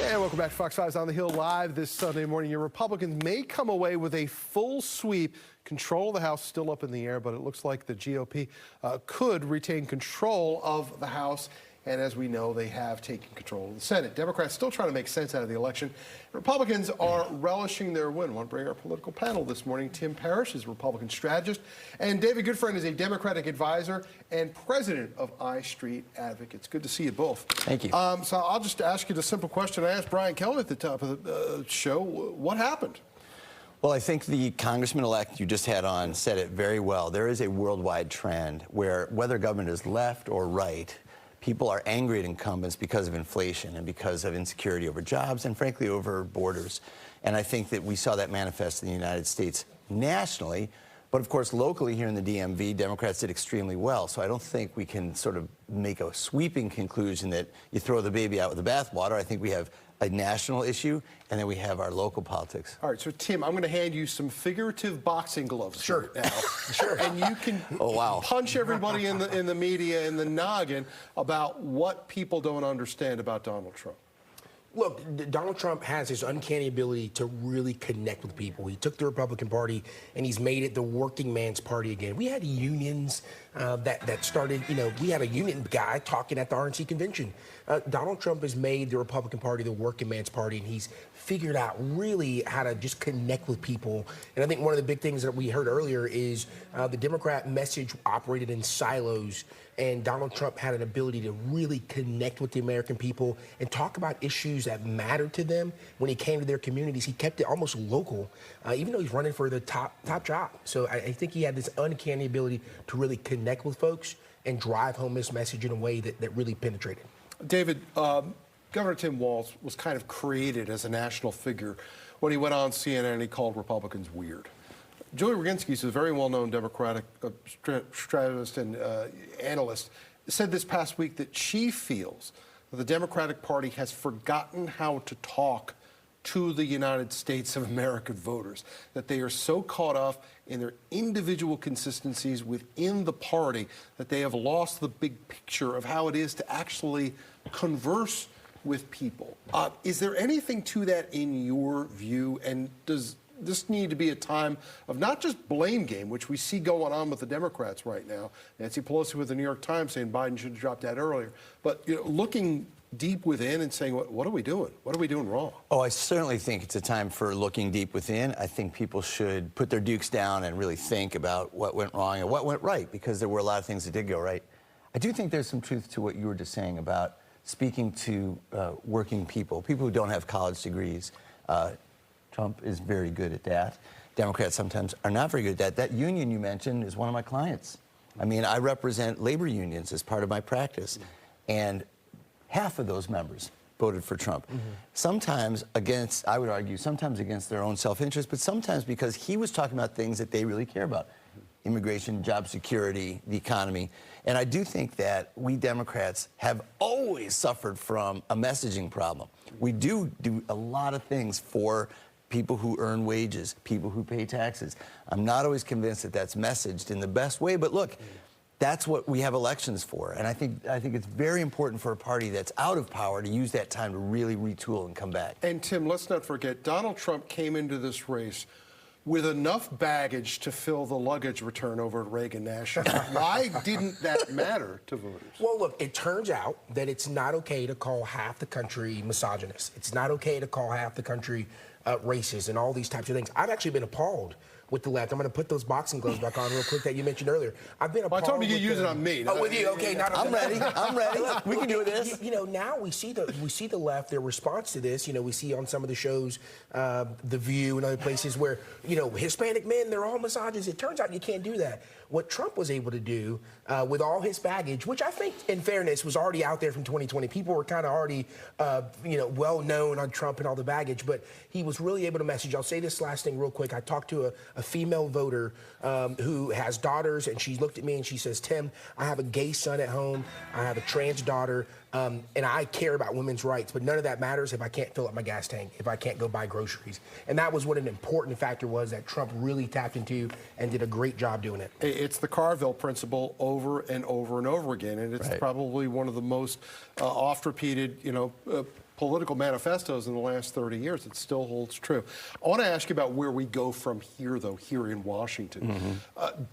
And welcome back to Fox 5's On the Hill live this Sunday morning. Your Republicans may come away with a full sweep. Control of the House still up in the air, but it looks like the GOP could retain control of the House. And as we know, they have taken control of the Senate. Democrats still trying to make sense out of the election. Republicans are relishing their win. I want to bring our political panel this morning. Tim Parrish is a Republican strategist, and David Goodfriend is a Democratic advisor and president of Istreet Advocates. Good to see you both. Thank you. So I'll just ask you the simple question I asked Brian Kelly at the top of the show. What happened? Well, I think the congressman-elect you just had on said it very well. There is a worldwide trend where whether government is left or right, people are angry at incumbents because of inflation and because of insecurity over jobs and, frankly, over borders. And I think that we saw that manifest in the United States nationally. But, of course, locally here in the DMV, Democrats did extremely well. So I don't think we can sort of make a sweeping conclusion that you throw the baby out with the bathwater. I think we have a national issue, and then we have our local politics. All right, so Tim, I'm going to hand you some figurative boxing gloves Sure. now. Sure. And you can punch everybody in the media in the noggin about what people don't understand about Donald Trump. Look, Donald Trump has his uncanny ability to really connect with people. He took the Republican Party and he's made it the working man's party again. We had unions that started, we had a union guy talking at the RNC convention. Donald Trump has made the Republican Party the working man's party, and he's figured out really how to just connect with people. And I think one of the big things that we heard earlier is the Democrat message operated in silos, and Donald Trump had an ability to really connect with the American people and talk about issues that mattered to them when he came to their communities. He kept it almost local, even though he's running for the top job. So I think he had this uncanny ability to really connect with folks and drive home his message in a way that really penetrated. David, Governor Tim Walz was kind of created as a national figure when he went on CNN and he called Republicans weird. Julie Roginski is a very well-known Democratic strategist and analyst, said this past week that she feels that the Democratic Party has forgotten how to talk to the United States of American voters, that they are so caught up in their individual consistencies within the party that they have lost the big picture of how it is to actually converse with people. Is there anything to that in your view, and does this need to be a time of not just blame game, which we see going on with the Democrats right now? Nancy Pelosi with the New York Times saying Biden should have dropped that earlier. But looking deep within and saying, what are we doing? What are we doing wrong? Oh, I certainly think it's a time for looking deep within. I think people should put their dukes down and really think about what went wrong and what went right, because there were a lot of things that did go right. I do think there's some truth to what you were just saying about speaking to working people, people who don't have college degrees. Trump is very good at that. Democrats sometimes are not very good at that. That union you mentioned is one of my clients. I mean, I represent labor unions as part of my practice, and half of those members voted for Trump. Sometimes against, I would argue, sometimes against their own self-interest, but sometimes because he was talking about things that they really care about. Immigration, job security, the economy. And I do think that we Democrats have always suffered from a messaging problem. We do a lot of things for people who earn wages, people who pay taxes. I'm not always convinced that that's messaged in the best way, but look, that's what we have elections for. And I think it's very important for a party that's out of power to use that time to really retool and come back. And Tim, let's not forget, Donald Trump came into this race with enough baggage to fill the luggage return over at Reagan National. Why didn't that matter to voters? Well, look, it turns out that it's not okay to call half the country misogynist. It's not okay to call half the country racist and all these types of things. I've actually been appalled with the left. I'm going to put those boxing gloves back on real quick that you mentioned earlier. I've been appalled. I told you use it on me. Oh, with you? Okay, I'm ready. I'm ready. We can do this. Now we see the left, their response to this. We see on some of the shows, The View and other places where, Hispanic men, they're all misogynists. It turns out you can't do that. What Trump was able to do with all his baggage, which I think, in fairness, was already out there from 2020. People were kind of already, well known on Trump and all the baggage, but he was really able to message. I'll say this last thing real quick. I talked to a female voter who has daughters, and she looked at me and she says, Tim, I have a gay son at home. I have a trans daughter. And I care about women's rights, but none of that matters if I can't fill up my gas tank, if I can't go buy groceries. And that was what an important factor was that Trump really tapped into and did a great job doing it. It's the Carville principle over and over and over again, and it's Right. probably one of the most oft-repeated, political manifestos in the last 30 years. It still holds true. I want to ask you about where we go from here, though, here in Washington.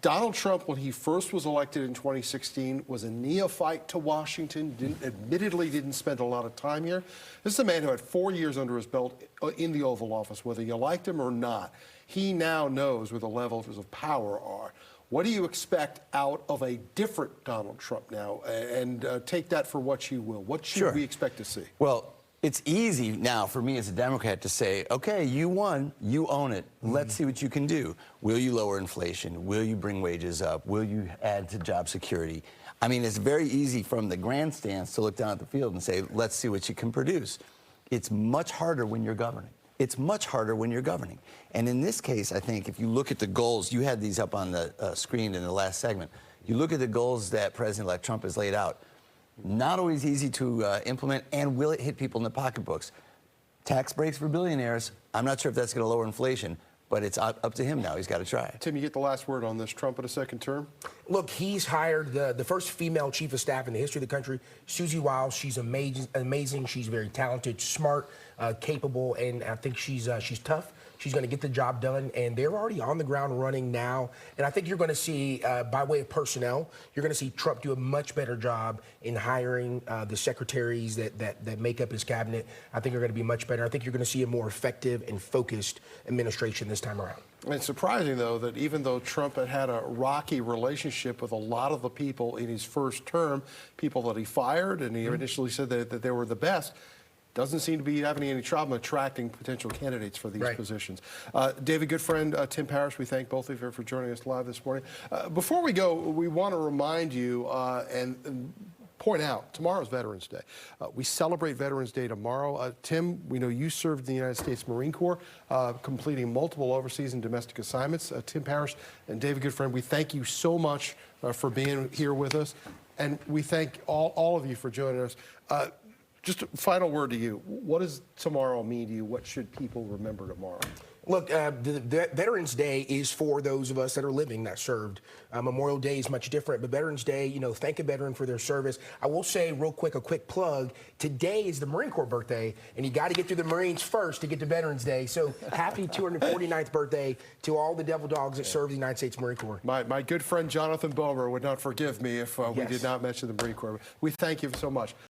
Donald Trump, when he first was elected in 2016, was a neophyte to Washington, admittedly didn't spend a lot of time here. This is a man who had 4 years under his belt in the Oval Office, whether you liked him or not. He now knows where the levels of power are. What do you expect out of a different Donald Trump now? And take that for what you will. What should we expect to see? Well, it's easy now for me as a Democrat to say, okay, you won, you own it. Let's see what you can do. Will you lower inflation? Will you bring wages up? Will you add to job security? I mean, it's very easy from the grandstands to look down at the field and say, let's see what you can produce. It's much harder when you're governing. It's much harder when you're governing. And in this case, I think if you look at the goals, you had these up on the screen in the last segment, you look at the goals that President-elect Trump has laid out. Not always easy to implement, and will it hit people in the pocketbooks? Tax breaks for billionaires, I'm not sure if that's going to lower inflation, but it's up to him now. He's got to try. Tim, you get the last word on this. Trump in a second term? Look, he's hired the first female chief of staff in the history of the country, Susie Wiles. She's amazing. She's very talented, smart, capable, and I think she's tough. She's going to get the job done, and they're already on the ground running now. And I think you're going to see, by way of personnel, you're going to see Trump do a much better job in hiring the secretaries that make up his cabinet. I think are going to be much better. I think you're going to see a more effective and focused administration this time around. It's surprising, though, that even though Trump had a rocky relationship with a lot of the people in his first term, people that he fired, and he initially said that they were the best, doesn't seem to be having any trouble attracting potential candidates for these positions. David Goodfriend, Tim Parrish, we thank both of you for joining us live this morning. Before we go, we want to remind you and point out, tomorrow's Veterans Day. We celebrate Veterans Day tomorrow. Tim, we know you served in the United States Marine Corps, completing multiple overseas and domestic assignments. Tim Parrish and David Goodfriend, we thank you so much for being here with us. And we thank all of you for joining us. Just a final word to you. What does tomorrow mean to you? What should people remember tomorrow? Look, the Veterans Day is for those of us that are living, that served. Memorial Day is much different, but Veterans Day, thank a veteran for their service. I will say real quick, a quick plug. Today is the Marine Corps birthday, and you got to get through the Marines first to get to Veterans Day. So happy 249th birthday to all the devil dogs that serve the United States Marine Corps. My good friend Jonathan Bomer would not forgive me if we did not mention the Marine Corps. We thank you so much.